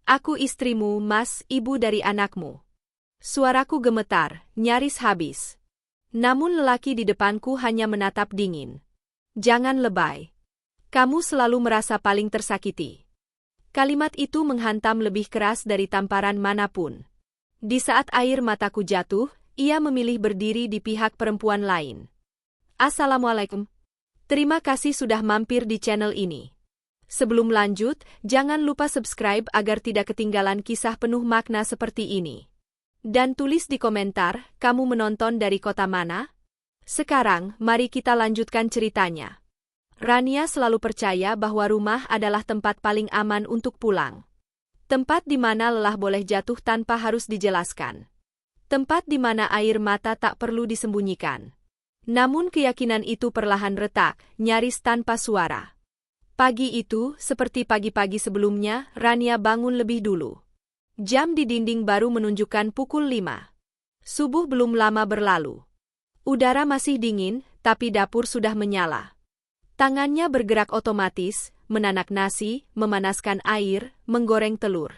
Aku istrimu, Mas, ibu dari anakmu. Suaraku gemetar, nyaris habis. Namun lelaki di depanku hanya menatap dingin. Jangan lebay. Kamu selalu merasa paling tersakiti. Kalimat itu menghantam lebih keras dari tamparan manapun. Di saat air mataku jatuh, ia memilih berdiri di pihak perempuan lain. Assalamualaikum. Terima kasih sudah mampir di channel ini. Sebelum lanjut, jangan lupa subscribe agar tidak ketinggalan kisah penuh makna seperti ini. Dan tulis di komentar, kamu menonton dari kota mana? Sekarang, mari kita lanjutkan ceritanya. Rania selalu percaya bahwa rumah adalah tempat paling aman untuk pulang. Tempat di mana lelah boleh jatuh tanpa harus dijelaskan. Tempat di mana air mata tak perlu disembunyikan. Namun keyakinan itu perlahan retak, nyaris tanpa suara. Pagi itu, seperti pagi-pagi sebelumnya, Rania bangun lebih dulu. Jam di dinding baru menunjukkan pukul 5. Subuh belum lama berlalu. Udara masih dingin, tapi dapur sudah menyala. Tangannya bergerak otomatis, menanak nasi, memanaskan air, menggoreng telur.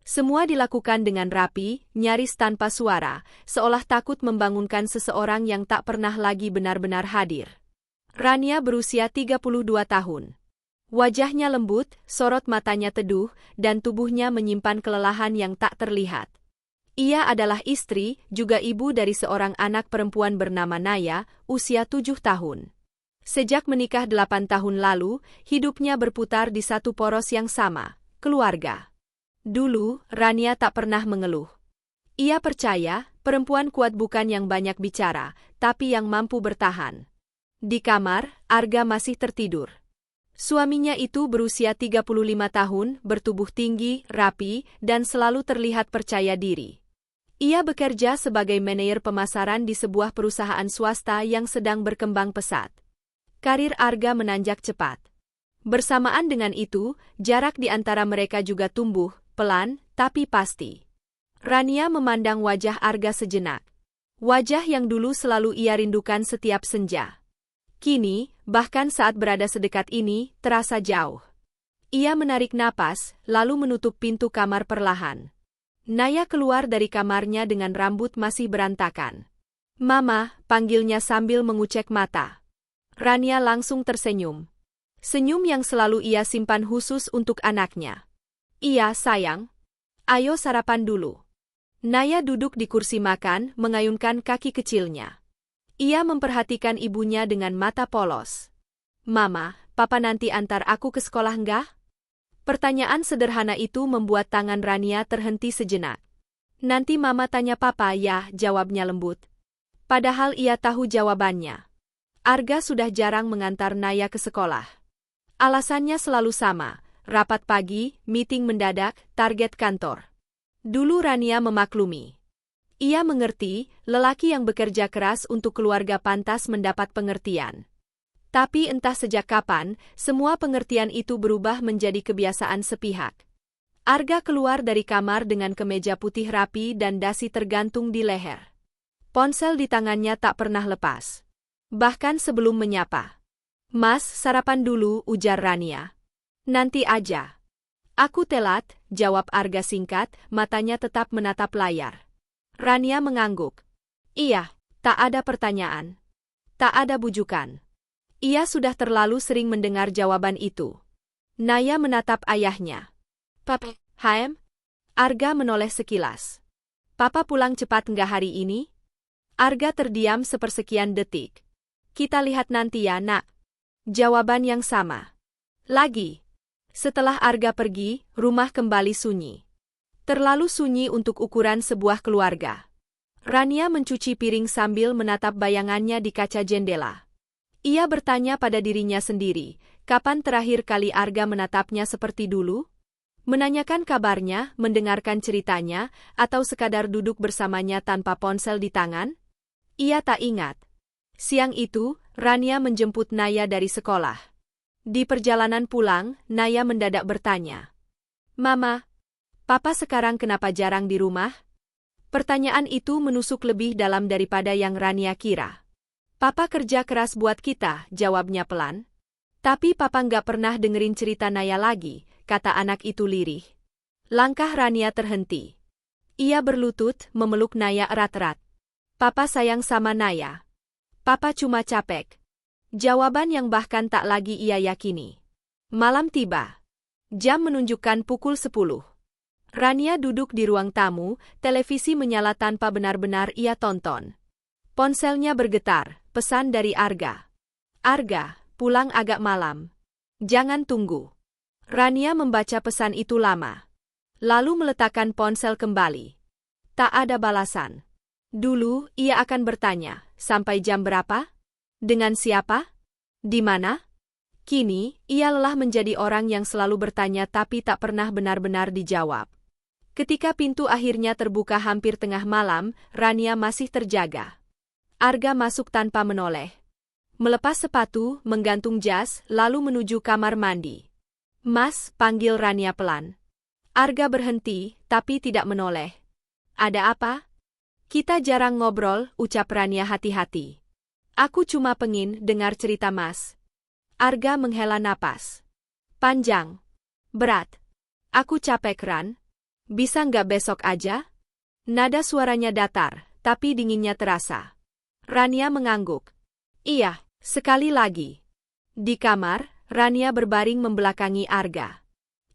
Semua dilakukan dengan rapi, nyaris tanpa suara, seolah takut membangunkan seseorang yang tak pernah lagi benar-benar hadir. Rania berusia 32 tahun. Wajahnya lembut, sorot matanya teduh, dan tubuhnya menyimpan kelelahan yang tak terlihat. Ia adalah istri, juga ibu dari seorang anak perempuan bernama Naya, usia 7 tahun. Sejak menikah 8 tahun lalu, hidupnya berputar di satu poros yang sama, keluarga. Dulu, Rania tak pernah mengeluh. Ia percaya, perempuan kuat bukan yang banyak bicara, tapi yang mampu bertahan. Di kamar, Arga masih tertidur. Suaminya itu berusia 35 tahun, bertubuh tinggi, rapi, dan selalu terlihat percaya diri. Ia bekerja sebagai manajer pemasaran di sebuah perusahaan swasta yang sedang berkembang pesat. Karir Arga menanjak cepat. Bersamaan dengan itu, jarak di antara mereka juga tumbuh, pelan, tapi pasti. Rania memandang wajah Arga sejenak. Wajah yang dulu selalu ia rindukan setiap senja. Kini, bahkan saat berada sedekat ini, terasa jauh. Ia menarik napas, lalu menutup pintu kamar perlahan. Naya keluar dari kamarnya dengan rambut masih berantakan. "Mama," panggilnya sambil mengucek mata. Rania langsung tersenyum. Senyum yang selalu ia simpan khusus untuk anaknya. "Iya, sayang. Ayo sarapan dulu." Naya duduk di kursi makan, mengayunkan kaki kecilnya. Ia memperhatikan ibunya dengan mata polos. "Mama, Papa nanti antar aku ke sekolah enggak?" Pertanyaan sederhana itu membuat tangan Rania terhenti sejenak. "Nanti Mama tanya Papa ya," jawabnya lembut. Padahal ia tahu jawabannya. Arga sudah jarang mengantar Naya ke sekolah. Alasannya selalu sama, rapat pagi, meeting mendadak, target kantor. Dulu Rania memaklumi. Ia mengerti, lelaki yang bekerja keras untuk keluarga pantas mendapat pengertian. Tapi entah sejak kapan, semua pengertian itu berubah menjadi kebiasaan sepihak. Arga keluar dari kamar dengan kemeja putih rapi dan dasi tergantung di leher. Ponsel di tangannya tak pernah lepas. Bahkan sebelum menyapa. "Mas, sarapan dulu," ujar Rania. "Nanti aja." "Aku telat," jawab Arga singkat, matanya tetap menatap layar. Rania mengangguk. "Iya." Tak ada pertanyaan. Tak ada bujukan. Ia sudah terlalu sering mendengar jawaban itu. Naya menatap ayahnya. "Papa, Haem?" Arga menoleh sekilas. "Papa pulang cepat nggak hari ini?" Arga terdiam sepersekian detik. "Kita lihat nanti ya, Nak." Jawaban yang sama. Lagi. Setelah Arga pergi, rumah kembali sunyi. Terlalu sunyi untuk ukuran sebuah keluarga. Rania mencuci piring sambil menatap bayangannya di kaca jendela. Ia bertanya pada dirinya sendiri, kapan terakhir kali Arga menatapnya seperti dulu? Menanyakan kabarnya, mendengarkan ceritanya, atau sekadar duduk bersamanya tanpa ponsel di tangan? Ia tak ingat. Siang itu, Rania menjemput Naya dari sekolah. Di perjalanan pulang, Naya mendadak bertanya. "Mama, Papa sekarang kenapa jarang di rumah?" Pertanyaan itu menusuk lebih dalam daripada yang Rania kira. "Papa kerja keras buat kita," jawabnya pelan. "Tapi Papa nggak pernah dengerin cerita Naya lagi," kata anak itu lirih. Langkah Rania terhenti. Ia berlutut, memeluk Naya erat-erat. Papa sayang sama Naya. Papa cuma capek. Jawaban yang bahkan tak lagi ia yakini. Malam tiba. Jam menunjukkan pukul 10. Rania duduk di ruang tamu, televisi menyala tanpa benar-benar ia tonton. Ponselnya bergetar, pesan dari Arga. Arga, pulang agak malam. Jangan tunggu. Rania membaca pesan itu lama. Lalu meletakkan ponsel kembali. Tak ada balasan. Dulu, ia akan bertanya, sampai jam berapa? Dengan siapa? Di mana? Kini, ia lelah menjadi orang yang selalu bertanya tapi tak pernah benar-benar dijawab. Ketika pintu akhirnya terbuka hampir tengah malam, Rania masih terjaga. Arga masuk tanpa menoleh. Melepas sepatu, menggantung jas, lalu menuju kamar mandi. Mas, panggil Rania pelan. Arga berhenti, tapi tidak menoleh. Ada apa? Kita jarang ngobrol, ucap Rania hati-hati. Aku cuma pengin dengar cerita Mas. Arga menghela napas. Panjang. Berat. Aku capek, Ran. Bisa nggak besok aja? Nada suaranya datar, tapi dinginnya terasa. Rania mengangguk. Iya, sekali lagi. Di kamar, Rania berbaring membelakangi Arga.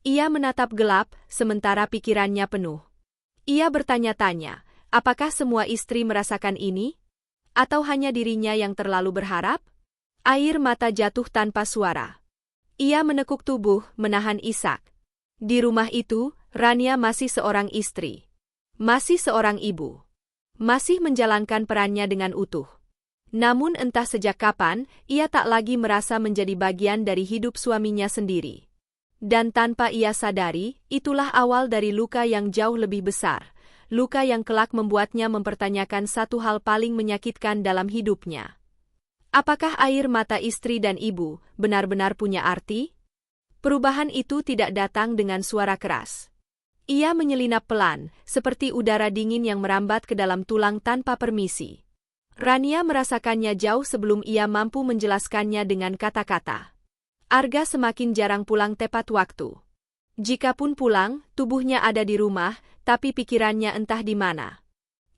Ia menatap gelap, sementara pikirannya penuh. Ia bertanya-tanya, apakah semua istri merasakan ini? Atau hanya dirinya yang terlalu berharap? Air mata jatuh tanpa suara. Ia menekuk tubuh, menahan isak. Di rumah itu, Rania masih seorang istri. Masih seorang ibu. Masih menjalankan perannya dengan utuh. Namun entah sejak kapan, ia tak lagi merasa menjadi bagian dari hidup suaminya sendiri. Dan tanpa ia sadari, itulah awal dari luka yang jauh lebih besar. Luka yang kelak membuatnya mempertanyakan satu hal paling menyakitkan dalam hidupnya. Apakah air mata istri dan ibu benar-benar punya arti? Perubahan itu tidak datang dengan suara keras. Ia menyelinap pelan, seperti udara dingin yang merambat ke dalam tulang tanpa permisi. Rania merasakannya jauh sebelum ia mampu menjelaskannya dengan kata-kata. Arga semakin jarang pulang tepat waktu. Jikapun pulang, tubuhnya ada di rumah, tapi pikirannya entah di mana.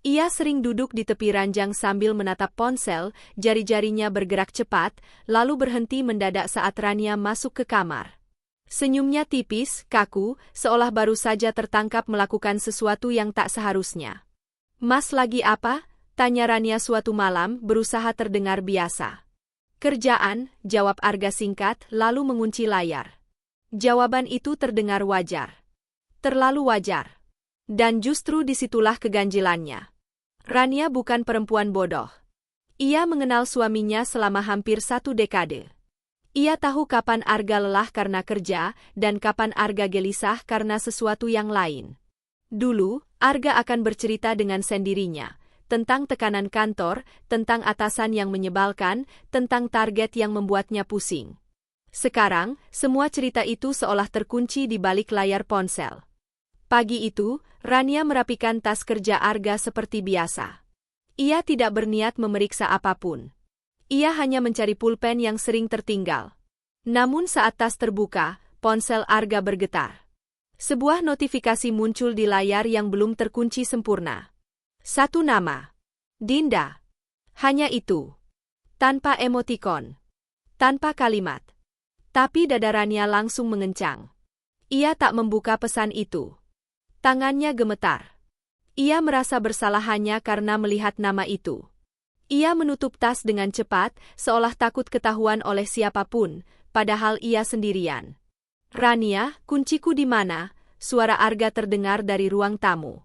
Ia sering duduk di tepi ranjang sambil menatap ponsel, jari-jarinya bergerak cepat, lalu berhenti mendadak saat Rania masuk ke kamar. Senyumnya tipis, kaku, seolah baru saja tertangkap melakukan sesuatu yang tak seharusnya. Mas lagi apa? Tanya Rania suatu malam, berusaha terdengar biasa. Kerjaan, jawab Arga singkat, lalu mengunci layar. Jawaban itu terdengar wajar. Terlalu wajar. Dan justru disitulah keganjilannya. Rania bukan perempuan bodoh. Ia mengenal suaminya selama hampir 1 dekade. Ia tahu kapan Arga lelah karena kerja, dan kapan Arga gelisah karena sesuatu yang lain. Dulu, Arga akan bercerita dengan sendirinya. Tentang tekanan kantor, tentang atasan yang menyebalkan, tentang target yang membuatnya pusing. Sekarang, semua cerita itu seolah terkunci di balik layar ponsel. Pagi itu, Rania merapikan tas kerja Arga seperti biasa. Ia tidak berniat memeriksa apapun. Ia hanya mencari pulpen yang sering tertinggal. Namun saat tas terbuka, ponsel Arga bergetar. Sebuah notifikasi muncul di layar yang belum terkunci sempurna. Satu nama. Dinda. Hanya itu. Tanpa emotikon. Tanpa kalimat. Tapi dada Rania langsung mengencang. Ia tak membuka pesan itu. Tangannya gemetar. Ia merasa bersalah hanya karena melihat nama itu. Ia menutup tas dengan cepat, seolah takut ketahuan oleh siapapun, padahal ia sendirian. Rania, kunciku di mana? Suara Arga terdengar dari ruang tamu.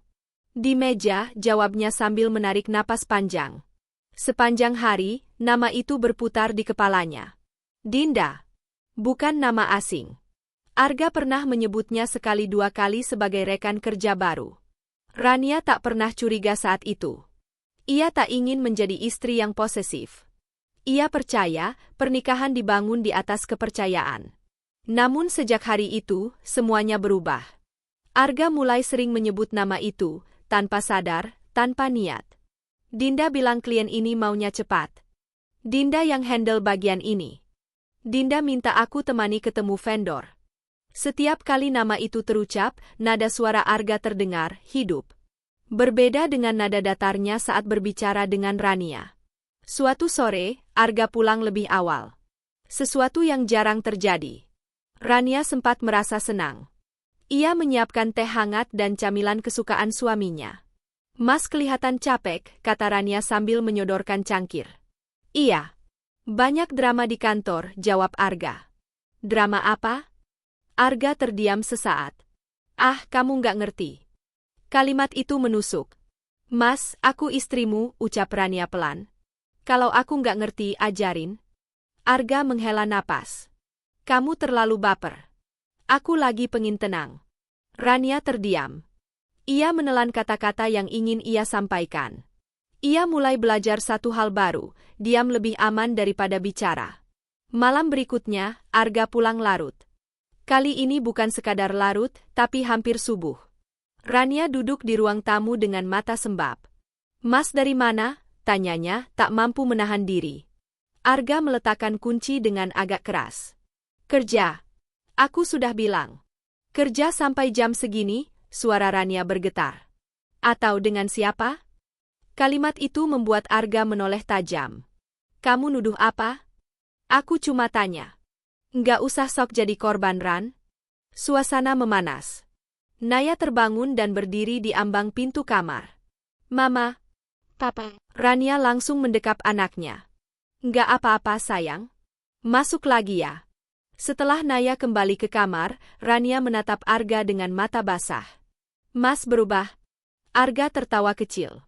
Di meja, jawabnya sambil menarik napas panjang. Sepanjang hari, nama itu berputar di kepalanya. Dinda. Bukan nama asing. Arga pernah menyebutnya sekali 2 kali sebagai rekan kerja baru. Rania tak pernah curiga saat itu. Ia tak ingin menjadi istri yang posesif. Ia percaya, pernikahan dibangun di atas kepercayaan. Namun sejak hari itu, semuanya berubah. Arga mulai sering menyebut nama itu, tanpa sadar, tanpa niat. Dinda bilang klien ini maunya cepat. Dinda yang handle bagian ini. Dinda minta aku temani ketemu vendor. Setiap kali nama itu terucap, nada suara Arga terdengar hidup. Berbeda dengan nada datarnya saat berbicara dengan Rania. Suatu sore, Arga pulang lebih awal. Sesuatu yang jarang terjadi. Rania sempat merasa senang. Ia menyiapkan teh hangat dan camilan kesukaan suaminya. "Mas kelihatan capek," kata Rania sambil menyodorkan cangkir. "Iya. Banyak drama di kantor," jawab Arga. "Drama apa?" Arga terdiam sesaat. "Ah, kamu nggak ngerti." Kalimat itu menusuk. "Mas, aku istrimu," ucap Rania pelan. "Kalau aku nggak ngerti, ajarin." Arga menghela napas. "Kamu terlalu baper. Aku lagi pengin tenang." Rania terdiam. Ia menelan kata-kata yang ingin ia sampaikan. Ia mulai belajar satu hal baru, diam lebih aman daripada bicara. Malam berikutnya, Arga pulang larut. Kali ini bukan sekadar larut, tapi hampir subuh. Rania duduk di ruang tamu dengan mata sembab. "Mas dari mana?" tanyanya, tak mampu menahan diri. Arga meletakkan kunci dengan agak keras. "Kerja. Aku sudah bilang." "Kerja sampai jam segini?" suara Rania bergetar. "Atau dengan siapa?" Kalimat itu membuat Arga menoleh tajam. "Kamu nuduh apa?" "Aku cuma tanya." "Nggak usah sok jadi korban, Ran." Suasana memanas. Naya terbangun dan berdiri di ambang pintu kamar. "Mama." "Papa." Rania langsung mendekap anaknya. "Nggak apa-apa, sayang. Masuk lagi ya." Setelah Naya kembali ke kamar, Rania menatap Arga dengan mata basah. "Mas berubah." Arga tertawa kecil.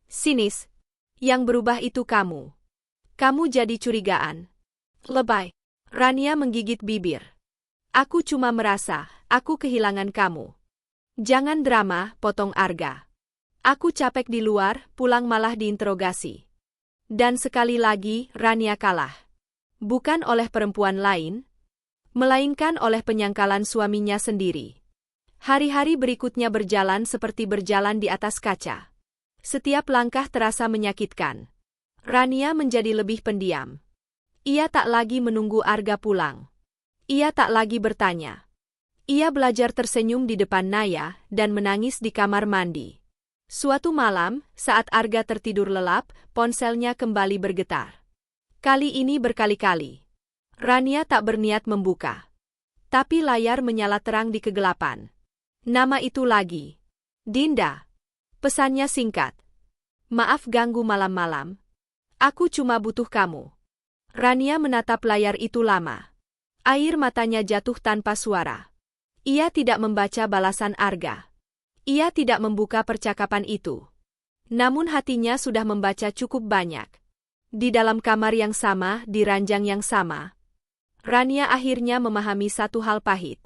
"Sinis. Yang berubah itu kamu. Kamu jadi curigaan." "Lebay." Rania menggigit bibir. "Aku cuma merasa, aku kehilangan kamu." "Jangan drama," potong Arga. "Aku capek di luar, pulang malah diinterogasi." Dan sekali lagi, Rania kalah. Bukan oleh perempuan lain, melainkan oleh penyangkalan suaminya sendiri. Hari-hari berikutnya berjalan seperti berjalan di atas kaca. Setiap langkah terasa menyakitkan. Rania menjadi lebih pendiam. Ia tak lagi menunggu Arga pulang. Ia tak lagi bertanya. Ia belajar tersenyum di depan Naya dan menangis di kamar mandi. Suatu malam, saat Arga tertidur lelap, ponselnya kembali bergetar. Kali ini berkali-kali. Rania tak berniat membuka. Tapi layar menyala terang di kegelapan. Nama itu lagi. "Dinda." Pesannya singkat. "Maaf ganggu malam-malam. Aku cuma butuh kamu." Rania menatap layar itu lama. Air matanya jatuh tanpa suara. Ia tidak membaca balasan Arga. Ia tidak membuka percakapan itu. Namun hatinya sudah membaca cukup banyak. Di dalam kamar yang sama, di ranjang yang sama, Rania akhirnya memahami satu hal pahit.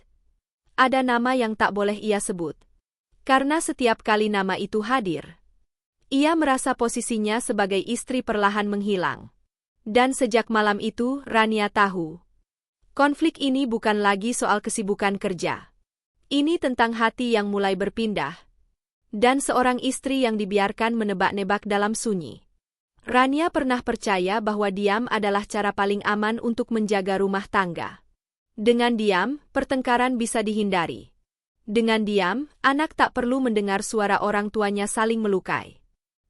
Ada nama yang tak boleh ia sebut. Karena setiap kali nama itu hadir, ia merasa posisinya sebagai istri perlahan menghilang. Dan sejak malam itu, Rania tahu. Konflik ini bukan lagi soal kesibukan kerja. Ini tentang hati yang mulai berpindah. Dan seorang istri yang dibiarkan menebak-nebak dalam sunyi. Rania pernah percaya bahwa diam adalah cara paling aman untuk menjaga rumah tangga. Dengan diam, pertengkaran bisa dihindari. Dengan diam, anak tak perlu mendengar suara orang tuanya saling melukai.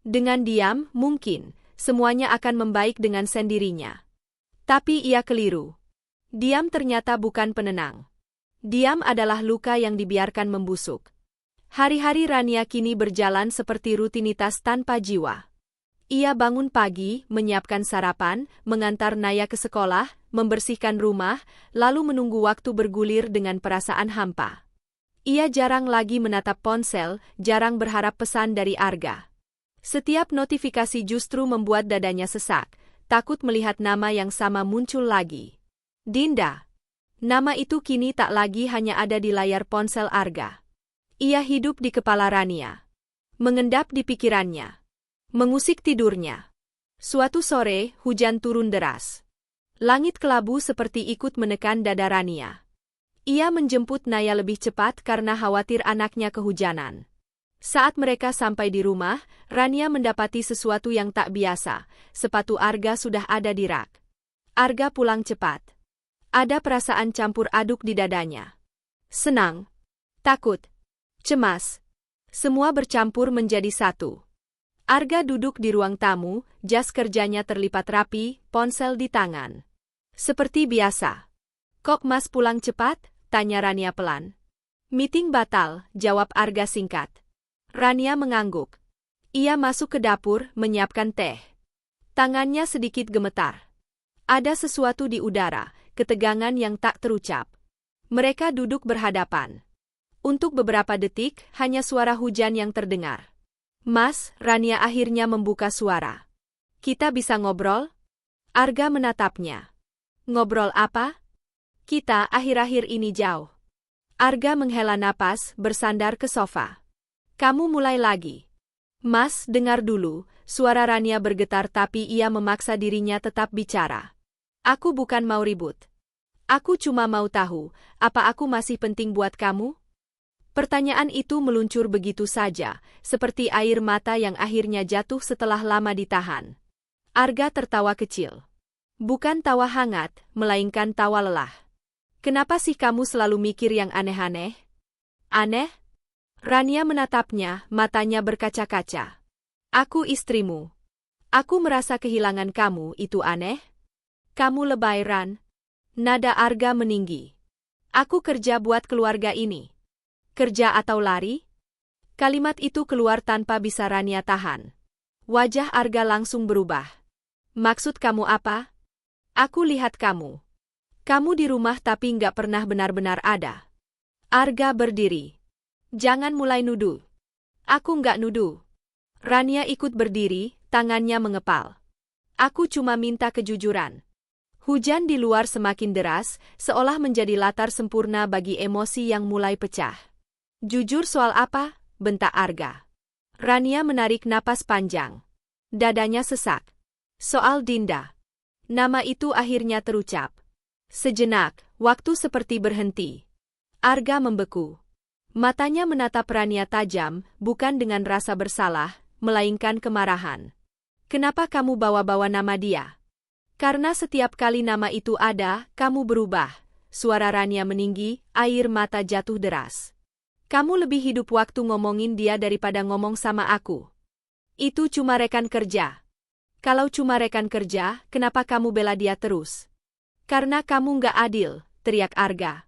Dengan diam, mungkin, semuanya akan membaik dengan sendirinya. Tapi ia keliru. Diam ternyata bukan penenang. Diam adalah luka yang dibiarkan membusuk. Hari-hari Rania kini berjalan seperti rutinitas tanpa jiwa. Ia bangun pagi, menyiapkan sarapan, mengantar Naya ke sekolah, membersihkan rumah, lalu menunggu waktu bergulir dengan perasaan hampa. Ia jarang lagi menatap ponsel, jarang berharap pesan dari Arga. Setiap notifikasi justru membuat dadanya sesak, takut melihat nama yang sama muncul lagi. Dinda. Nama itu kini tak lagi hanya ada di layar ponsel Arga. Ia hidup di kepala Rania. Mengendap di pikirannya. Mengusik tidurnya. Suatu sore, hujan turun deras. Langit kelabu seperti ikut menekan dada Rania. Ia menjemput Naya lebih cepat karena khawatir anaknya kehujanan. Saat mereka sampai di rumah, Rania mendapati sesuatu yang tak biasa. Sepatu Arga sudah ada di rak. Arga pulang cepat. Ada perasaan campur aduk di dadanya. Senang, takut, cemas. Semua bercampur menjadi satu. Arga duduk di ruang tamu, jas kerjanya terlipat rapi, ponsel di tangan. Seperti biasa. Kok Mas pulang cepat? Tanya Rania pelan. Meeting batal, jawab Arga singkat. Rania mengangguk. Ia masuk ke dapur, menyiapkan teh. Tangannya sedikit gemetar. Ada sesuatu di udara, ketegangan yang tak terucap. Mereka duduk berhadapan. Untuk beberapa detik, hanya suara hujan yang terdengar. Mas, Rania akhirnya membuka suara. Kita bisa ngobrol? Arga menatapnya. Ngobrol apa? Kita akhir-akhir ini jauh. Arga menghela napas, bersandar ke sofa. Kamu mulai lagi. Mas, dengar dulu, suara Rania bergetar tapi ia memaksa dirinya tetap bicara. Aku bukan mau ribut. Aku cuma mau tahu, apa aku masih penting buat kamu? Pertanyaan itu meluncur begitu saja, seperti air mata yang akhirnya jatuh setelah lama ditahan. Arga tertawa kecil. Bukan tawa hangat, melainkan tawa lelah. Kenapa sih kamu selalu mikir yang aneh-aneh? Aneh? Rania menatapnya, matanya berkaca-kaca. Aku istrimu. Aku merasa kehilangan kamu, itu aneh? Kamu lebay, Ran. Nada Arga meninggi. Aku kerja buat keluarga ini. Kerja atau lari? Kalimat itu keluar tanpa bisa Rania tahan. Wajah Arga langsung berubah. Maksud kamu apa? Aku lihat kamu. Kamu di rumah tapi nggak pernah benar-benar ada. Arga berdiri. Jangan mulai nuduh. Aku nggak nuduh. Rania ikut berdiri, tangannya mengepal. Aku cuma minta kejujuran. Hujan di luar semakin deras, seolah menjadi latar sempurna bagi emosi yang mulai pecah. Jujur soal apa? Bentak Arga. Rania menarik napas panjang. Dadanya sesak. Soal Dinda. Nama itu akhirnya terucap. Sejenak, waktu seperti berhenti. Arga membeku. Matanya menatap Rania tajam, bukan dengan rasa bersalah, melainkan kemarahan. Kenapa kamu bawa-bawa nama dia? Karena setiap kali nama itu ada, kamu berubah. Suara Rania meninggi, air mata jatuh deras. Kamu lebih hidup waktu ngomongin dia daripada ngomong sama aku. Itu cuma rekan kerja. Kalau cuma rekan kerja, kenapa kamu bela dia terus? Karena kamu nggak adil, teriak Arga.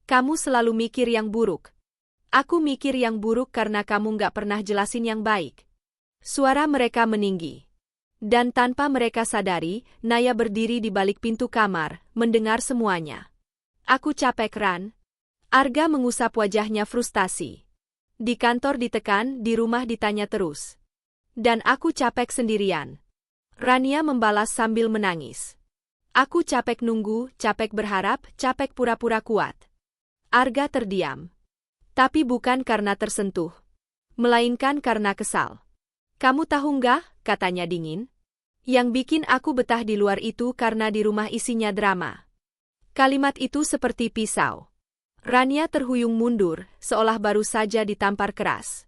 Kamu selalu mikir yang buruk. Aku mikir yang buruk karena kamu nggak pernah jelasin yang baik. Suara mereka meninggi. Dan tanpa mereka sadari, Naya berdiri di balik pintu kamar, mendengar semuanya. Aku capek, Ran. Arga mengusap wajahnya frustasi. Di kantor ditekan, di rumah ditanya terus. Dan aku capek sendirian. Rania membalas sambil menangis. Aku capek nunggu, capek berharap, capek pura-pura kuat. Arga terdiam. Tapi bukan karena tersentuh. Melainkan karena kesal. Kamu tahu nggak, katanya dingin. Yang bikin aku betah di luar itu karena di rumah isinya drama. Kalimat itu seperti pisau. Rania terhuyung mundur, seolah baru saja ditampar keras.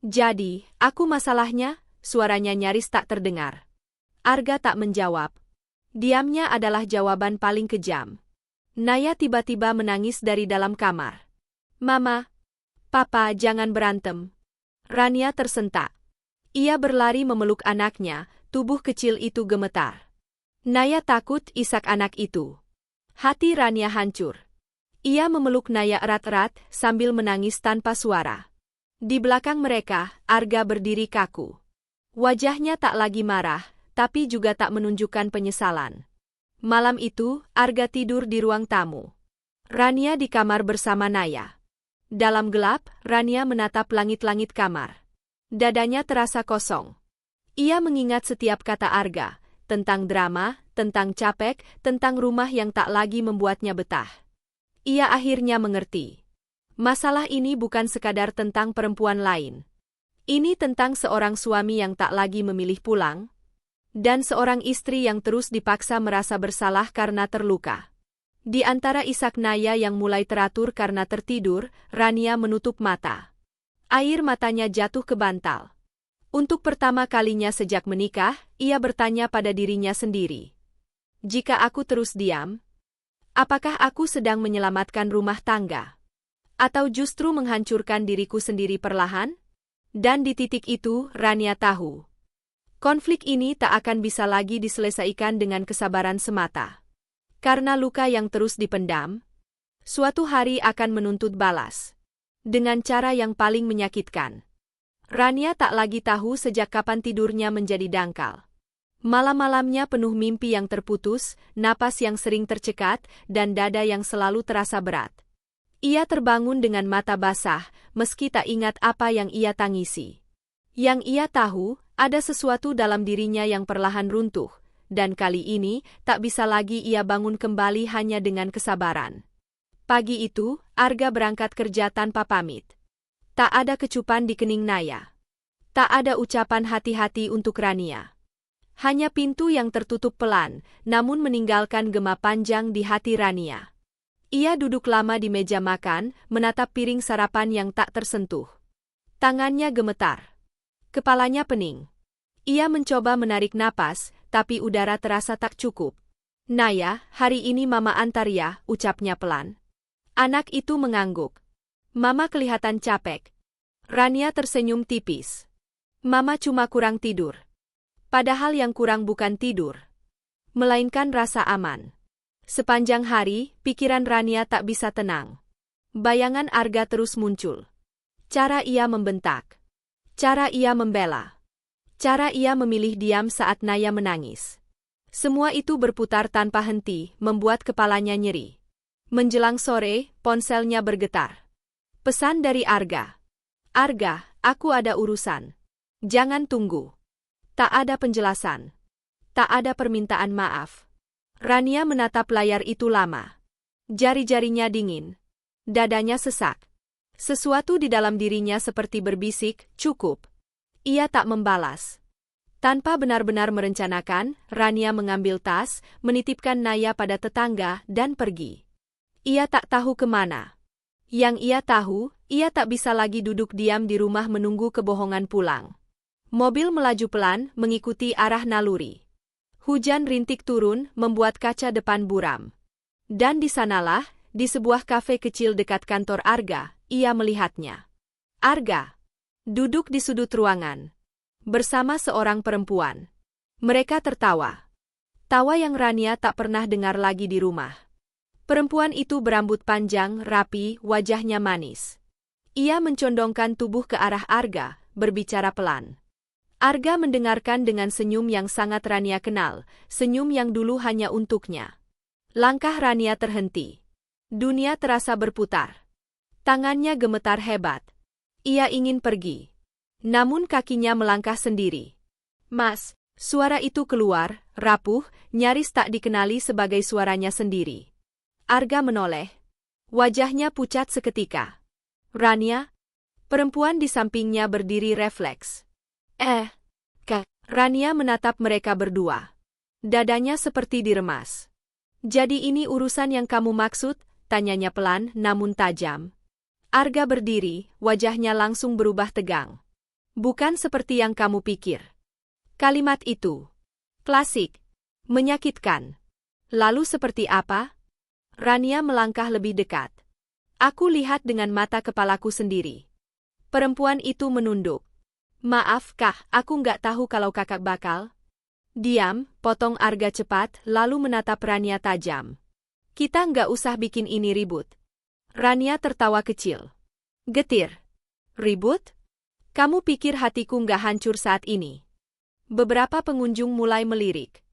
Jadi, aku masalahnya? Suaranya nyaris tak terdengar. Arga tak menjawab. Diamnya adalah jawaban paling kejam. Naya tiba-tiba menangis dari dalam kamar. Mama, Papa, jangan berantem. Rania tersentak. Ia berlari memeluk anaknya, tubuh kecil itu gemetar. Naya takut isak anak itu. Hati Rania hancur. Ia memeluk Naya erat-erat sambil menangis tanpa suara. Di belakang mereka, Arga berdiri kaku. Wajahnya tak lagi marah, tapi juga tak menunjukkan penyesalan. Malam itu, Arga tidur di ruang tamu. Rania di kamar bersama Naya. Dalam gelap, Rania menatap langit-langit kamar. Dadanya terasa kosong. Ia mengingat setiap kata Arga, tentang drama, tentang capek, tentang rumah yang tak lagi membuatnya betah. Ia akhirnya mengerti. Masalah ini bukan sekadar tentang perempuan lain. Ini tentang seorang suami yang tak lagi memilih pulang, dan seorang istri yang terus dipaksa merasa bersalah karena terluka. Di antara isak Naya yang mulai teratur karena tertidur, Rania menutup mata. Air matanya jatuh ke bantal. Untuk pertama kalinya sejak menikah, ia bertanya pada dirinya sendiri. Jika aku terus diam, apakah aku sedang menyelamatkan rumah tangga? Atau justru menghancurkan diriku sendiri perlahan? Dan di titik itu, Rania tahu. Konflik ini tak akan bisa lagi diselesaikan dengan kesabaran semata. Karena luka yang terus dipendam, suatu hari akan menuntut balas. Dengan cara yang paling menyakitkan. Rania tak lagi tahu sejak kapan tidurnya menjadi dangkal. Malam-malamnya penuh mimpi yang terputus, napas yang sering tercekat, dan dada yang selalu terasa berat. Ia terbangun dengan mata basah, meski tak ingat apa yang ia tangisi. Yang ia tahu, ada sesuatu dalam dirinya yang perlahan runtuh, dan kali ini tak bisa lagi ia bangun kembali hanya dengan kesabaran. Pagi itu, Arga berangkat kerja tanpa pamit. Tak ada kecupan di kening Naya. Tak ada ucapan hati-hati untuk Rania. Hanya pintu yang tertutup pelan, namun meninggalkan gema panjang di hati Rania. Ia duduk lama di meja makan, menatap piring sarapan yang tak tersentuh. Tangannya gemetar. Kepalanya pening. Ia mencoba menarik napas, tapi udara terasa tak cukup. Naya, hari ini Mama antar ya, ucapnya pelan. Anak itu mengangguk. Mama kelihatan capek. Rania tersenyum tipis. Mama cuma kurang tidur. Padahal yang kurang bukan tidur, melainkan rasa aman. Sepanjang hari, pikiran Rania tak bisa tenang. Bayangan Arga terus muncul. Cara ia membentak. Cara ia membela. Cara ia memilih diam saat Naya menangis. Semua itu berputar tanpa henti, membuat kepalanya nyeri. Menjelang sore, ponselnya bergetar. Pesan dari Arga. Arga, aku ada urusan. Jangan tunggu. Tak ada penjelasan. Tak ada permintaan maaf. Rania menatap layar itu lama. Jari-jarinya dingin. Dadanya sesak. Sesuatu di dalam dirinya seperti berbisik, cukup. Ia tak membalas. Tanpa benar-benar merencanakan, Rania mengambil tas, menitipkan Naya pada tetangga, dan pergi. Ia tak tahu kemana. Yang ia tahu, ia tak bisa lagi duduk diam di rumah menunggu kebohongan pulang. Mobil melaju pelan, mengikuti arah naluri. Hujan rintik turun, membuat kaca depan buram. Dan di sanalah, di sebuah kafe kecil dekat kantor Arga, ia melihatnya. Arga duduk di sudut ruangan bersama seorang perempuan. Mereka tertawa. Tawa yang Rania tak pernah dengar lagi di rumah. Perempuan itu berambut panjang, rapi, wajahnya manis. Ia mencondongkan tubuh ke arah Arga, berbicara pelan. Arga mendengarkan dengan senyum yang sangat Rania kenal, senyum yang dulu hanya untuknya. Langkah Rania terhenti. Dunia terasa berputar. Tangannya gemetar hebat. Ia ingin pergi. Namun kakinya melangkah sendiri. Mas, suara itu keluar, rapuh, nyaris tak dikenali sebagai suaranya sendiri. Arga menoleh. Wajahnya pucat seketika. Rania? Perempuan di sampingnya berdiri refleks. Rania menatap mereka berdua. Dadanya seperti diremas. Jadi ini urusan yang kamu maksud? Tanyanya pelan namun tajam. Arga berdiri, wajahnya langsung berubah tegang. Bukan seperti yang kamu pikir. Kalimat itu klasik, menyakitkan. Lalu seperti apa? Rania melangkah lebih dekat. Aku lihat dengan mata kepalaku sendiri. Perempuan itu menunduk. Maaf, Kak, aku nggak tahu kalau kakak bakal. Diam, potong Arga cepat, lalu menatap Rania tajam. Kita nggak usah bikin ini ribut. Rania tertawa kecil. Getir. Ribut? Kamu pikir hatiku nggak hancur saat ini? Beberapa pengunjung mulai melirik.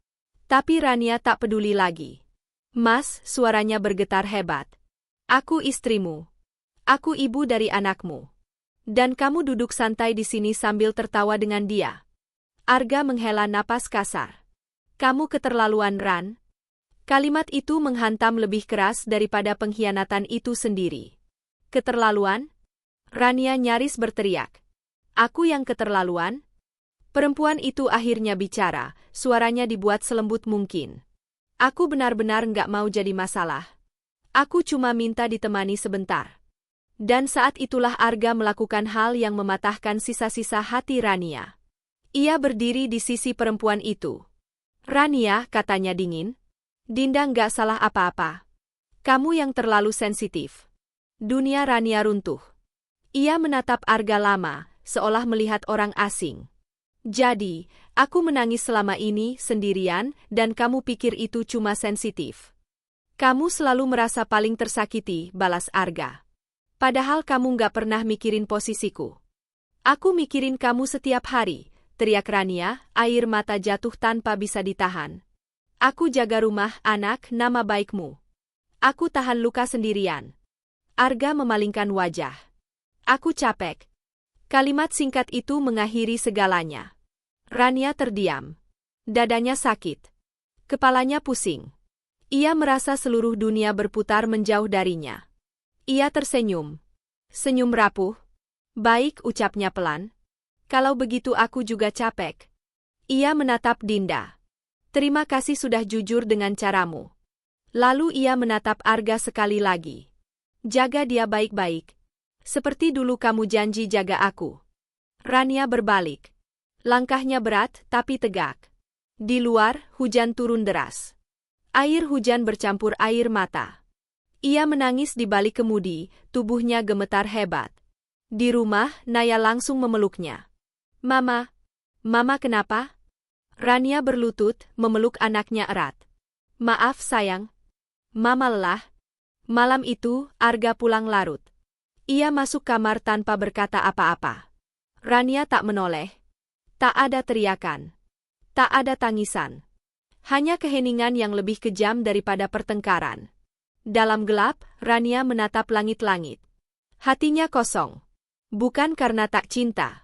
Tapi Rania tak peduli lagi. Mas, suaranya bergetar hebat. Aku istrimu. Aku ibu dari anakmu. Dan kamu duduk santai di sini sambil tertawa dengan dia. Arga menghela napas kasar. Kamu keterlaluan, Ran. Kalimat itu menghantam lebih keras daripada pengkhianatan itu sendiri. Keterlaluan? Rania nyaris berteriak. Aku yang keterlaluan? Perempuan itu akhirnya bicara, suaranya dibuat selembut mungkin. Aku benar-benar nggak mau jadi masalah. Aku cuma minta ditemani sebentar. Dan saat itulah Arga melakukan hal yang mematahkan sisa-sisa hati Rania. Ia berdiri di sisi perempuan itu. Rania, katanya dingin. Dinda nggak salah apa-apa. Kamu yang terlalu sensitif. Dunia Rania runtuh. Ia menatap Arga lama, seolah melihat orang asing. Jadi, aku menangis selama ini sendirian dan kamu pikir itu cuma sensitif. Kamu selalu merasa paling tersakiti, balas Arga. Padahal kamu nggak pernah mikirin posisiku. Aku mikirin kamu setiap hari, teriak Rania, air mata jatuh tanpa bisa ditahan. Aku jaga rumah, anak, nama baikmu. Aku tahan luka sendirian. Arga memalingkan wajah. Aku capek. Kalimat singkat itu mengakhiri segalanya. Rania terdiam. Dadanya sakit. Kepalanya pusing. Ia merasa seluruh dunia berputar menjauh darinya. Ia tersenyum. Senyum rapuh. Baik, ucapnya pelan. Kalau begitu aku juga capek. Ia menatap Dinda. Terima kasih sudah jujur dengan caramu. Lalu ia menatap Arga sekali lagi. Jaga dia baik-baik. Seperti dulu kamu janji jaga aku. Rania berbalik. Langkahnya berat tapi tegak. Di luar, hujan turun deras. Air hujan bercampur air mata. Ia menangis di balik kemudi, tubuhnya gemetar hebat. Di rumah, Naya langsung memeluknya. Mama. Mama kenapa? Rania berlutut, memeluk anaknya erat. Maaf sayang. Mama lelah. Malam itu, Arga pulang larut. Ia masuk kamar tanpa berkata apa-apa. Rania tak menoleh. Tak ada teriakan. Tak ada tangisan. Hanya keheningan yang lebih kejam daripada pertengkaran. Dalam gelap, Rania menatap langit-langit. Hatinya kosong. Bukan karena tak cinta.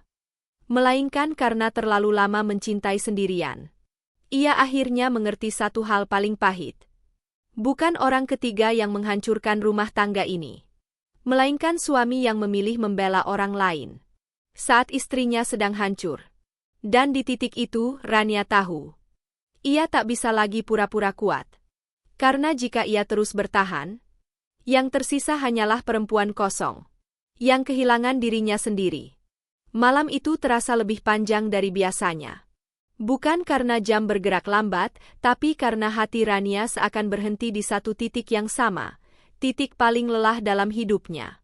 Melainkan karena terlalu lama mencintai sendirian. Ia akhirnya mengerti satu hal paling pahit. Bukan orang ketiga yang menghancurkan rumah tangga ini. Melainkan suami yang memilih membela orang lain. Saat istrinya sedang hancur. Dan di titik itu, Rania tahu. Ia tak bisa lagi pura-pura kuat. Karena jika ia terus bertahan, yang tersisa hanyalah perempuan kosong. Yang kehilangan dirinya sendiri. Malam itu terasa lebih panjang dari biasanya. Bukan karena jam bergerak lambat, tapi karena hati Rania seakan berhenti di satu titik yang sama. Titik paling lelah dalam hidupnya.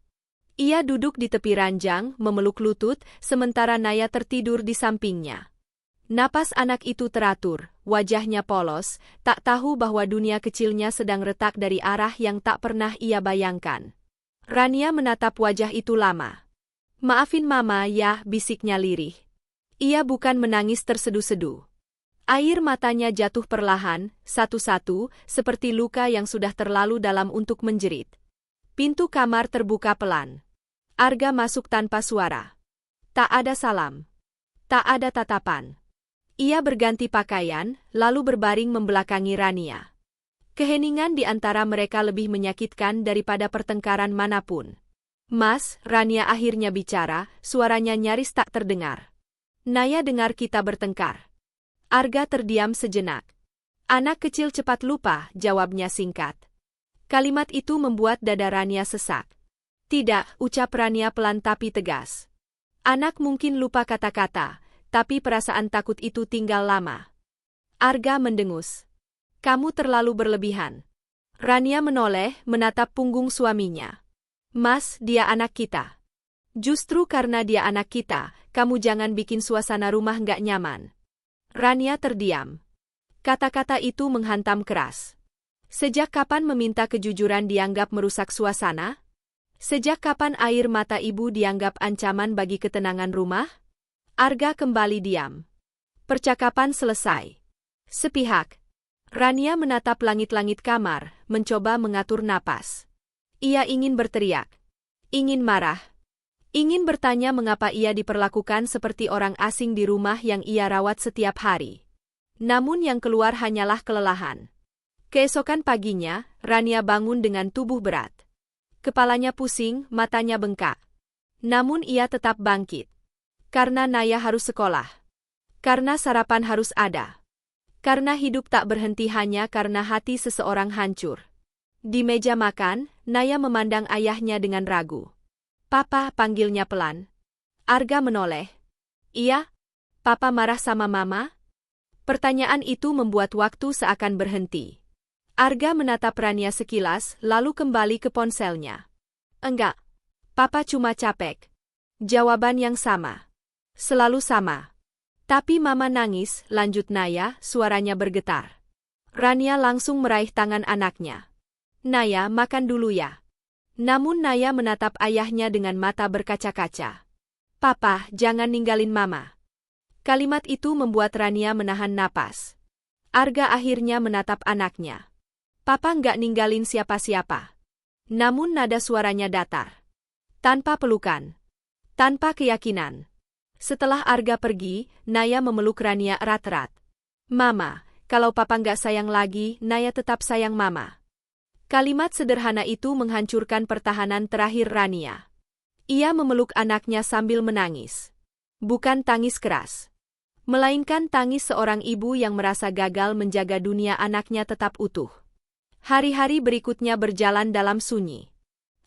Ia duduk di tepi ranjang, memeluk lutut, sementara Naya tertidur di sampingnya. Napas anak itu teratur, wajahnya polos, tak tahu bahwa dunia kecilnya sedang retak dari arah yang tak pernah ia bayangkan. Rania menatap wajah itu lama. Maafin mama ya, bisiknya lirih. Ia bukan menangis tersedu-sedu. Air matanya jatuh perlahan, satu-satu, seperti luka yang sudah terlalu dalam untuk menjerit. Pintu kamar terbuka pelan. Arga masuk tanpa suara. Tak ada salam. Tak ada tatapan. Ia berganti pakaian, lalu berbaring membelakangi Rania. Keheningan di antara mereka lebih menyakitkan daripada pertengkaran manapun. Mas, Rania akhirnya bicara, suaranya nyaris tak terdengar. Naya dengar kita bertengkar. Arga terdiam sejenak. Anak kecil cepat lupa, jawabnya singkat. Kalimat itu membuat dada Rania sesak. Tidak, ucap Rania pelan tapi tegas. Anak mungkin lupa kata-kata. Tapi perasaan takut itu tinggal lama. Arga mendengus. Kamu terlalu berlebihan. Rania menoleh, menatap punggung suaminya. Mas, dia anak kita. Justru karena dia anak kita, kamu jangan bikin suasana rumah nggak nyaman. Rania terdiam. Kata-kata itu menghantam keras. Sejak kapan meminta kejujuran dianggap merusak suasana? Sejak kapan air mata ibu dianggap ancaman bagi ketenangan rumah? Arga kembali diam. Percakapan selesai. Sepihak. Rania menatap langit-langit kamar, mencoba mengatur napas. Ia ingin berteriak. Ingin marah. Ingin bertanya mengapa ia diperlakukan seperti orang asing di rumah yang ia rawat setiap hari. Namun yang keluar hanyalah kelelahan. Keesokan paginya, Rania bangun dengan tubuh berat. Kepalanya pusing, matanya bengkak. Namun ia tetap bangkit. Karena Naya harus sekolah. Karena sarapan harus ada. Karena hidup tak berhenti hanya karena hati seseorang hancur. Di meja makan, Naya memandang ayahnya dengan ragu. Papa, panggilnya pelan. Arga menoleh. Iya? Papa marah sama mama? Pertanyaan itu membuat waktu seakan berhenti. Arga menatap Rania sekilas, lalu kembali ke ponselnya. Enggak. Papa cuma capek. Jawaban yang sama. Selalu sama. Tapi Mama nangis, lanjut Naya, suaranya bergetar. Rania langsung meraih tangan anaknya. Naya, makan dulu ya. Namun Naya menatap ayahnya dengan mata berkaca-kaca. Papa, jangan ninggalin Mama. Kalimat itu membuat Rania menahan napas. Arga akhirnya menatap anaknya. Papa nggak ninggalin siapa-siapa. Namun nada suaranya datar. Tanpa pelukan. Tanpa keyakinan. Setelah Arga pergi, Naya memeluk Rania erat-erat. Mama, kalau Papa nggak sayang lagi, Naya tetap sayang Mama. Kalimat sederhana itu menghancurkan pertahanan terakhir Rania. Ia memeluk anaknya sambil menangis. Bukan tangis keras. Melainkan tangis seorang ibu yang merasa gagal menjaga dunia anaknya tetap utuh. Hari-hari berikutnya berjalan dalam sunyi.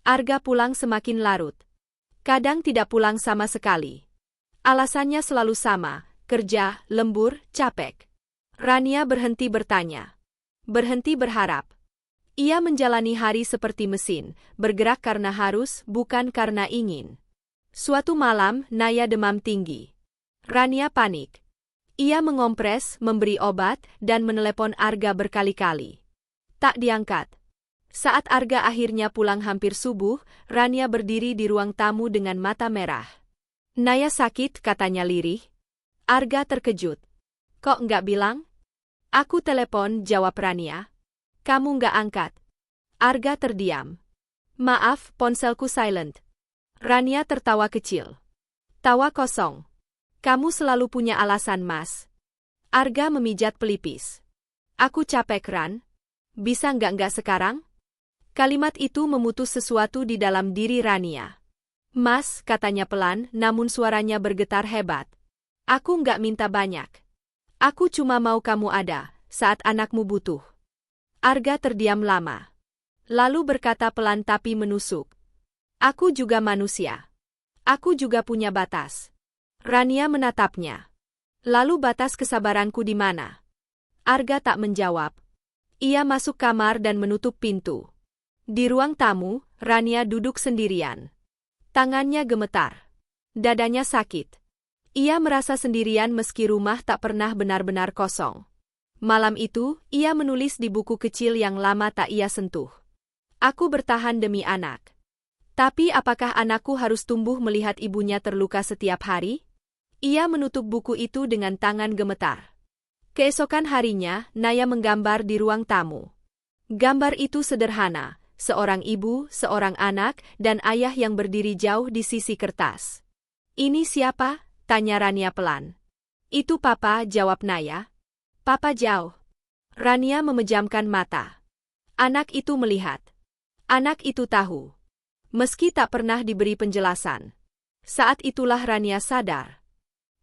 Arga pulang semakin larut. Kadang tidak pulang sama sekali. Alasannya selalu sama, kerja, lembur, capek. Rania berhenti bertanya. Berhenti berharap. Ia menjalani hari seperti mesin, bergerak karena harus, bukan karena ingin. Suatu malam, Naya demam tinggi. Rania panik. Ia mengompres, memberi obat, dan menelepon Arga berkali-kali. Tak diangkat. Saat Arga akhirnya pulang hampir subuh, Rania berdiri di ruang tamu dengan mata merah. Naya sakit, katanya lirih. Arga terkejut. Kok nggak bilang? Aku telepon, jawab Rania. Kamu nggak angkat. Arga terdiam. Maaf, ponselku silent. Rania tertawa kecil. Tawa kosong. Kamu selalu punya alasan, Mas. Arga memijat pelipis. Aku capek, Ran. Bisa nggak sekarang? Kalimat itu memutus sesuatu di dalam diri Rania. Mas, katanya pelan, namun suaranya bergetar hebat. Aku nggak minta banyak. Aku cuma mau kamu ada, saat anakmu butuh. Arga terdiam lama. Lalu berkata pelan tapi menusuk. Aku juga manusia. Aku juga punya batas. Rania menatapnya. Lalu batas kesabaranku di mana? Arga tak menjawab. Ia masuk kamar dan menutup pintu. Di ruang tamu, Rania duduk sendirian. Tangannya gemetar. Dadanya sakit. Ia merasa sendirian meski rumah tak pernah benar-benar kosong. Malam itu, ia menulis di buku kecil yang lama tak ia sentuh. Aku bertahan demi anak. Tapi apakah anakku harus tumbuh melihat ibunya terluka setiap hari? Ia menutup buku itu dengan tangan gemetar. Keesokan harinya, Naya menggambar di ruang tamu. Gambar itu sederhana. Seorang ibu, seorang anak, dan ayah yang berdiri jauh di sisi kertas. Ini siapa? Tanya Rania pelan. Itu Papa, jawab Naya. Papa jauh. Rania memejamkan mata. Anak itu melihat. Anak itu tahu. Meski tak pernah diberi penjelasan. Saat itulah Rania sadar.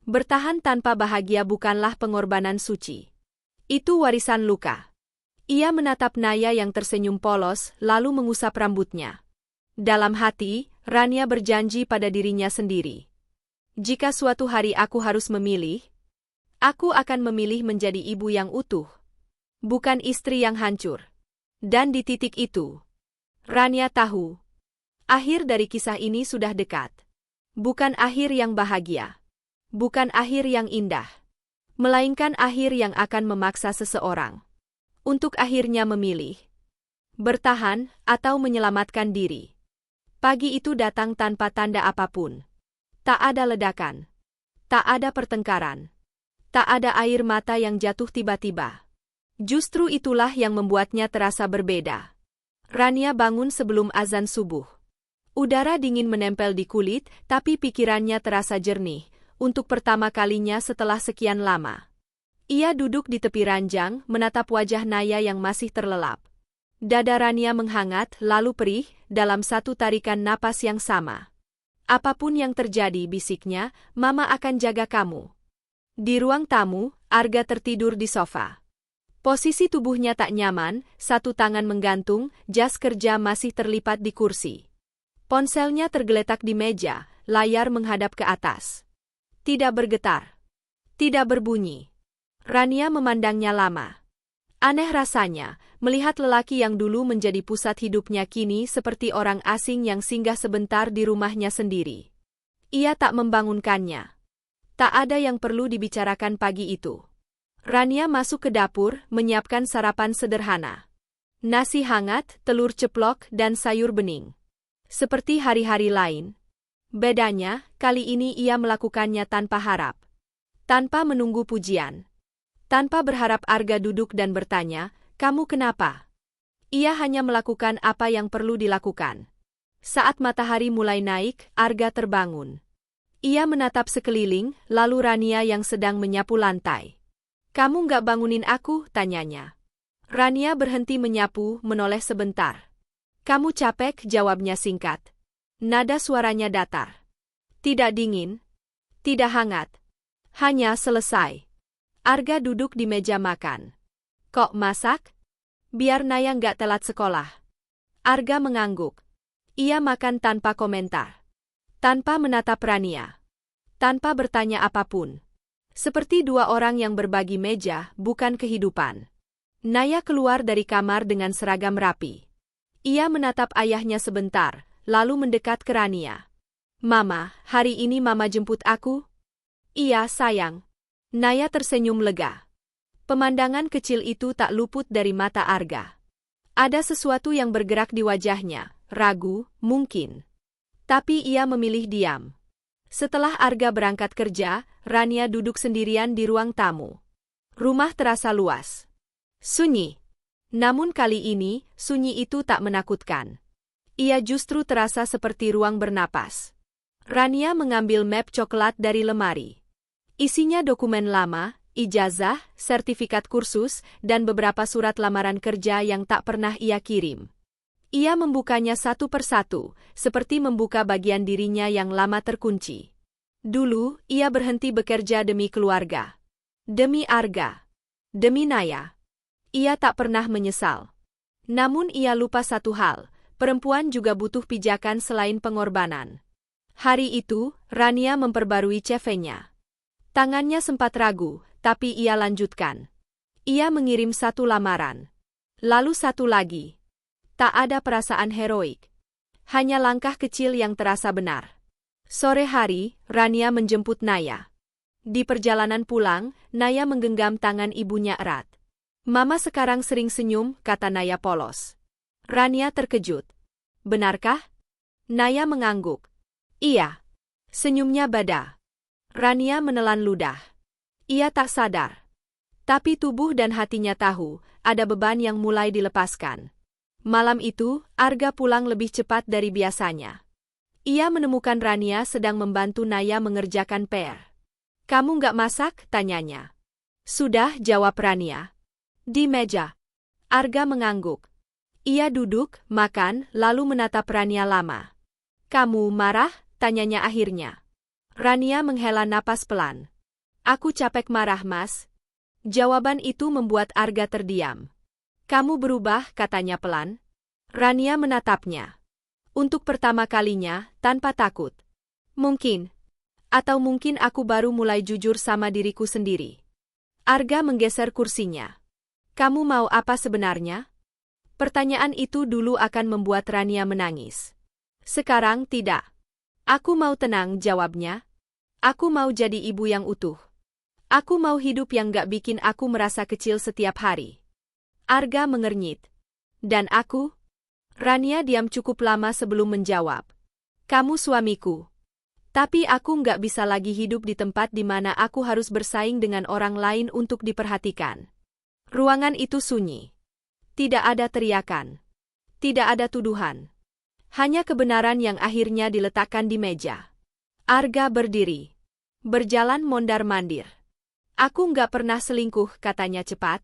Bertahan tanpa bahagia bukanlah pengorbanan suci. Itu warisan luka. Ia menatap Naya yang tersenyum polos, lalu mengusap rambutnya. Dalam hati, Rania berjanji pada dirinya sendiri. Jika suatu hari aku harus memilih, aku akan memilih menjadi ibu yang utuh. Bukan istri yang hancur. Dan di titik itu, Rania tahu. Akhir dari kisah ini sudah dekat. Bukan akhir yang bahagia. Bukan akhir yang indah. Melainkan akhir yang akan memaksa seseorang untuk akhirnya memilih. Bertahan, atau menyelamatkan diri. Pagi itu datang tanpa tanda apapun. Tak ada ledakan. Tak ada pertengkaran. Tak ada air mata yang jatuh tiba-tiba. Justru itulah yang membuatnya terasa berbeda. Rania bangun sebelum azan subuh. Udara dingin menempel di kulit, tapi pikirannya terasa jernih, untuk pertama kalinya setelah sekian lama. Ia duduk di tepi ranjang, menatap wajah Naya yang masih terlelap. Dada Rania menghangat, lalu perih, dalam satu tarikan napas yang sama. Apapun yang terjadi, bisiknya, Mama akan jaga kamu. Di ruang tamu, Arga tertidur di sofa. Posisi tubuhnya tak nyaman, satu tangan menggantung, jas kerja masih terlipat di kursi. Ponselnya tergeletak di meja, layar menghadap ke atas. Tidak bergetar. Tidak berbunyi. Rania memandangnya lama. Aneh rasanya, melihat lelaki yang dulu menjadi pusat hidupnya kini seperti orang asing yang singgah sebentar di rumahnya sendiri. Ia tak membangunkannya. Tak ada yang perlu dibicarakan pagi itu. Rania masuk ke dapur, menyiapkan sarapan sederhana. Nasi hangat, telur ceplok, dan sayur bening. Seperti hari-hari lain. Bedanya, kali ini ia melakukannya tanpa harap. Tanpa menunggu pujian. Tanpa berharap Arga duduk dan bertanya, "Kamu kenapa?" Ia hanya melakukan apa yang perlu dilakukan. Saat matahari mulai naik, Arga terbangun. Ia menatap sekeliling, lalu Rania yang sedang menyapu lantai. "Kamu nggak bangunin aku?" tanyanya. Rania berhenti menyapu, menoleh sebentar. "Kamu capek?" jawabnya singkat. Nada suaranya datar. Tidak dingin. Tidak hangat. Hanya selesai. Arga duduk di meja makan. "Kok masak?" "Biar Naya nggak telat sekolah." Arga mengangguk. Ia makan tanpa komentar. Tanpa menatap Rania. Tanpa bertanya apapun. Seperti dua orang yang berbagi meja, bukan kehidupan. Naya keluar dari kamar dengan seragam rapi. Ia menatap ayahnya sebentar, lalu mendekat ke Rania. "Mama, hari ini Mama jemput aku?" "Iya, sayang." Naya tersenyum lega. Pemandangan kecil itu tak luput dari mata Arga. Ada sesuatu yang bergerak di wajahnya, ragu, mungkin. Tapi ia memilih diam. Setelah Arga berangkat kerja, Rania duduk sendirian di ruang tamu. Rumah terasa luas. Sunyi. Namun kali ini, sunyi itu tak menakutkan. Ia justru terasa seperti ruang bernapas. Rania mengambil map coklat dari lemari. Isinya dokumen lama, ijazah, sertifikat kursus, dan beberapa surat lamaran kerja yang tak pernah ia kirim. Ia membukanya satu persatu, seperti membuka bagian dirinya yang lama terkunci. Dulu, ia berhenti bekerja demi keluarga. Demi Arga. Demi Naya. Ia tak pernah menyesal. Namun ia lupa satu hal, perempuan juga butuh pijakan selain pengorbanan. Hari itu, Rania memperbarui CV-nya. Tangannya sempat ragu, tapi ia lanjutkan. Ia mengirim satu lamaran. Lalu satu lagi. Tak ada perasaan heroik. Hanya langkah kecil yang terasa benar. Sore hari, Rania menjemput Naya. Di perjalanan pulang, Naya menggenggam tangan ibunya erat. "Mama sekarang sering senyum," kata Naya polos. Rania terkejut. "Benarkah?" Naya mengangguk. "Iya." Senyumnya bada. Rania menelan ludah. Ia tak sadar. Tapi tubuh dan hatinya tahu, ada beban yang mulai dilepaskan. Malam itu, Arga pulang lebih cepat dari biasanya. Ia menemukan Rania sedang membantu Naya mengerjakan PR. "Kamu nggak masak?" tanyanya. "Sudah," jawab Rania. "Di meja." Arga mengangguk. Ia duduk, makan, lalu menatap Rania lama. "Kamu marah?" tanyanya akhirnya. Rania menghela napas pelan. "Aku capek marah, Mas." Jawaban itu membuat Arga terdiam. "Kamu berubah," katanya pelan. Rania menatapnya. Untuk pertama kalinya, tanpa takut. "Mungkin. Atau mungkin aku baru mulai jujur sama diriku sendiri." Arga menggeser kursinya. "Kamu mau apa sebenarnya?" Pertanyaan itu dulu akan membuat Rania menangis. Sekarang tidak. "Aku mau tenang," jawabnya. "Aku mau jadi ibu yang utuh. Aku mau hidup yang gak bikin aku merasa kecil setiap hari." Arga mengernyit. "Dan aku?" Rania diam cukup lama sebelum menjawab. "Kamu suamiku. Tapi aku nggak bisa lagi hidup di tempat di mana aku harus bersaing dengan orang lain untuk diperhatikan." Ruangan itu sunyi. Tidak ada teriakan. Tidak ada tuduhan. Hanya kebenaran yang akhirnya diletakkan di meja. Arga berdiri. Berjalan mondar-mandir. "Aku nggak pernah selingkuh," katanya cepat.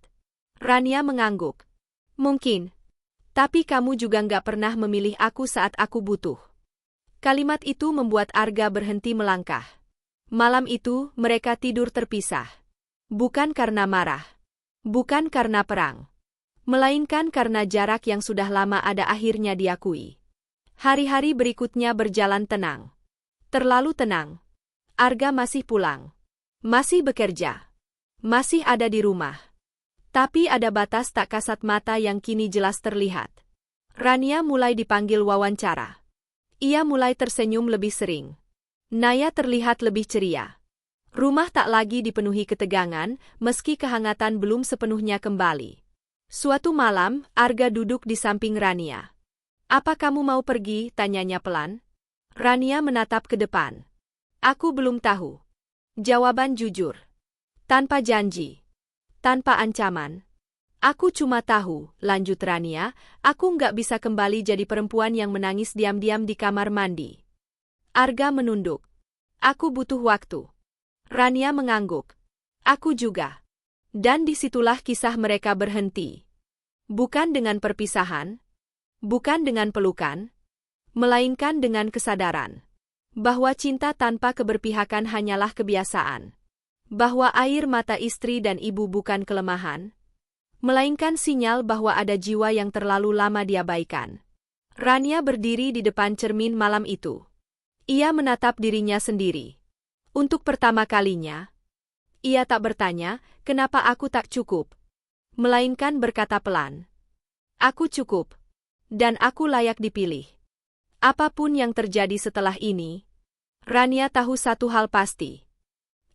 Rania mengangguk. "Mungkin. Tapi kamu juga nggak pernah memilih aku saat aku butuh." Kalimat itu membuat Arga berhenti melangkah. Malam itu, mereka tidur terpisah. Bukan karena marah. Bukan karena perang. Melainkan karena jarak yang sudah lama ada akhirnya diakui. Hari-hari berikutnya berjalan tenang. Terlalu tenang. Arga masih pulang. Masih bekerja. Masih ada di rumah. Tapi ada batas tak kasat mata yang kini jelas terlihat. Rania mulai dipanggil wawancara. Ia mulai tersenyum lebih sering. Naya terlihat lebih ceria. Rumah tak lagi dipenuhi ketegangan, meski kehangatan belum sepenuhnya kembali. Suatu malam, Arga duduk di samping Rania. "Apa kamu mau pergi?" tanyanya pelan. Rania menatap ke depan. "Aku belum tahu." Jawaban jujur. Tanpa janji. Tanpa ancaman. "Aku cuma tahu," lanjut Rania, "aku nggak bisa kembali jadi perempuan yang menangis diam-diam di kamar mandi." Arga menunduk. "Aku butuh waktu." Rania mengangguk. "Aku juga." Dan disitulah kisah mereka berhenti. Bukan dengan perpisahan, bukan dengan pelukan, melainkan dengan kesadaran bahwa cinta tanpa keberpihakan hanyalah kebiasaan. Bahwa air mata istri dan ibu bukan kelemahan, melainkan sinyal bahwa ada jiwa yang terlalu lama diabaikan. Rania berdiri di depan cermin malam itu. Ia menatap dirinya sendiri. Untuk pertama kalinya, ia tak bertanya, "Kenapa aku tak cukup?" Melainkan berkata pelan, "Aku cukup. Dan aku layak dipilih." Apapun yang terjadi setelah ini, Rania tahu satu hal pasti.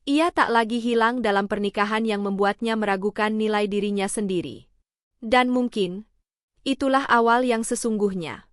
Ia tak lagi hilang dalam pernikahan yang membuatnya meragukan nilai dirinya sendiri. Dan mungkin, itulah awal yang sesungguhnya.